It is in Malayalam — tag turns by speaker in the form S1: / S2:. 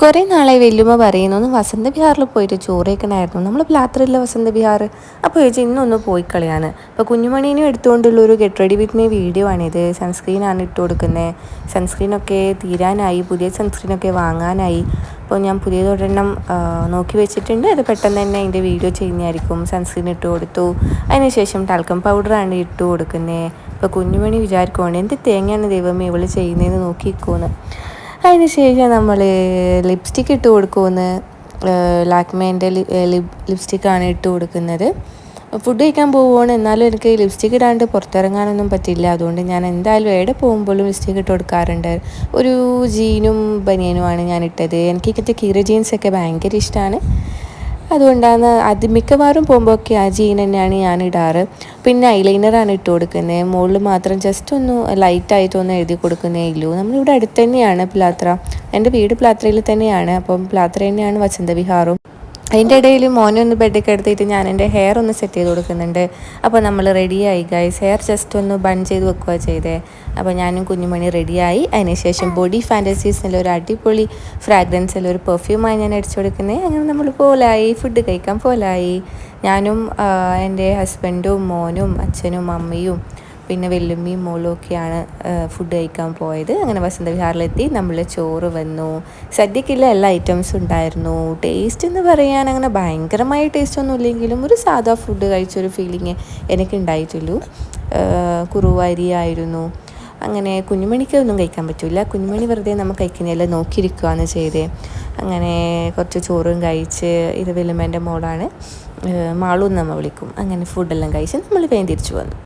S1: കുറേ നാളായി വല്യുമ്മ പറയുന്നു ഒന്ന് വസന്ത വിഹാറിൽ പോയിട്ട് ചോറ് കഴിക്കണമായിരുന്നു. നമ്മൾ പ്ലാത്തറില്ല വസന്ത വിഹാർ. അപ്പോൾ ചോദിച്ചാൽ ഇന്നൊന്ന് പോയി കളിയാണ്. അപ്പോൾ കുഞ്ഞുമണീനും എടുത്തുകൊണ്ടുള്ളൊരു get ready with me video ആണിത്. സൺസ്ക്രീനാണ് ഇട്ട് കൊടുക്കുന്നത്. സൺസ്ക്രീനൊക്കെ തീരാനായി, പുതിയ സൺസ്ക്രീനൊക്കെ വാങ്ങാനായി. അപ്പോൾ ഞാൻ പുതിയതൊരെണ്ണം നോക്കി വെച്ചിട്ടുണ്ട്. അത് പെട്ടെന്ന് തന്നെ അതിൻ്റെ വീഡിയോ ചെയ്യുന്നതായിരിക്കും. സൺസ്ക്രീൻ ഇട്ട് കൊടുത്തു. അതിനുശേഷം ടാൽക്കം പൗഡറാണ് ഇട്ട് കൊടുക്കുന്നത്. അപ്പോൾ കുഞ്ഞുമണി വിചാരിക്കുവാണ് എന്ത് തേങ്ങയാണ് ദൈവമേ ഇവൾ ചെയ്യുന്നതെന്ന് നോക്കിക്കോന്ന്. അതിന് ശേഷം നമ്മൾ ലിപ്സ്റ്റിക്ക് ഇട്ട് കൊടുക്കുമെന്ന് ലാക്മേൻ്റെ ലിപ്സ്റ്റിക്കാണ് ഇട്ട് കൊടുക്കുന്നത്. ഫുഡ് കഴിക്കാൻ പോവുകയാണ്, എന്നാലും എനിക്ക് ലിപ്സ്റ്റിക്ക് ഇടാണ്ട് പുറത്തിറങ്ങാനൊന്നും പറ്റില്ല. അതുകൊണ്ട് ഞാൻ എന്തായാലും എവിടെ പോകുമ്പോഴും ലിപ്സ്റ്റിക്ക് ഇട്ട് കൊടുക്കാറുണ്ട്. ഒരു ജീനും ബനിയനുമാണ് ഞാൻ ഇട്ടത്. എനിക്ക് ഇങ്ങനത്തെ കീറ ജീൻസൊക്കെ ഭയങ്കര ഇഷ്ടമാണ്. അതുകൊണ്ടാണ് അത് മിക്കവാറും പോകുമ്പോഴൊക്കെ ആ ജീൻ തന്നെയാണ് ഞാൻ ഇടാറ്. പിന്നെ ഐലൈനറാണ് ഇട്ട് കൊടുക്കുന്നത്. മുകളിൽ മാത്രം ജസ്റ്റ് ഒന്ന് ലൈറ്റായിട്ടൊന്ന് എഴുതി കൊടുക്കുന്നേ ഉള്ളൂ. നമ്മളിവിടെ അടുത്ത് തന്നെയാണ് പ്ലാത്ര. എൻ്റെ വീട് പ്ലാത്രയിൽ തന്നെയാണ്. അപ്പം പ്ലാത്ര തന്നെയാണ് വസന്ത വിഹാറും. അതിൻ്റെ ഇടയിൽ മോനെ ഒന്ന് ബെഡൊക്കെ എടുത്തിട്ട് ഞാൻ എൻ്റെ ഹെയർ ഒന്ന് സെറ്റ് ചെയ്ത് കൊടുക്കുന്നുണ്ട്. അപ്പോൾ നമ്മൾ റെഡിയായി ഗൈസ്. ഹെയർ ജസ്റ്റ് ഒന്ന് ബൺ ചെയ്ത് വെക്കുക ചെയ്തേ. അപ്പോൾ ഞാനും കുഞ്ഞുമണി റെഡിയായി. അതിനുശേഷം ബോഡി ഫാൻറ്റസീസിൽ ഒരു അടിപൊളി ഫ്രാഗ്രൻസിൽ ഒരു പെർഫ്യൂമാണ് ഞാൻ അടിച്ചു കൊടുക്കുന്നത്. അങ്ങനെ നമ്മൾ പോലായി, ഫുഡ് കഴിക്കാൻ പോലായി. ഞാനും എൻ്റെ ഹസ്ബൻഡും മോനും അച്ഛനും അമ്മയും പിന്നെ വെല്ലുമ്മയും മോളും ഒക്കെയാണ് ഫുഡ് കഴിക്കാൻ പോയത്. അങ്ങനെ വസന്ത വിഹാറിലെത്തി. നമ്മൾ ചോറ് വന്നു. സദ്യക്കുള്ള എല്ലാ ഐറ്റംസും ഉണ്ടായിരുന്നു. ടേസ്റ്റ് എന്ന് പറയാൻ അങ്ങനെ ഭയങ്കരമായ ടേസ്റ്റൊന്നും ഇല്ലെങ്കിലും ഒരു സാധാ ഫുഡ് കഴിച്ചൊരു ഫീലിംഗ് എനിക്കുണ്ടായിട്ടുള്ളൂ. കുറുവരി ആയിരുന്നു. അങ്ങനെ കുഞ്ഞുമണിക്ക് ഒന്നും കഴിക്കാൻ പറ്റില്ല. കുഞ്ഞുമണി വെറുതെ നമുക്ക് കഴിക്കുന്നതെല്ലാം നോക്കിയിരിക്കുകയാണ് ചെയ്തേ. അങ്ങനെ കുറച്ച് ചോറും കഴിച്ച്, ഇത് വെല്ലുമ്മേൻ്റെ മോളാണ്, മാളൂന്ന് നമ്മൾ വിളിക്കും. അങ്ങനെ ഫുഡെല്ലാം കഴിച്ച് നമ്മൾ വേഗം തിരിച്ചു വന്നു.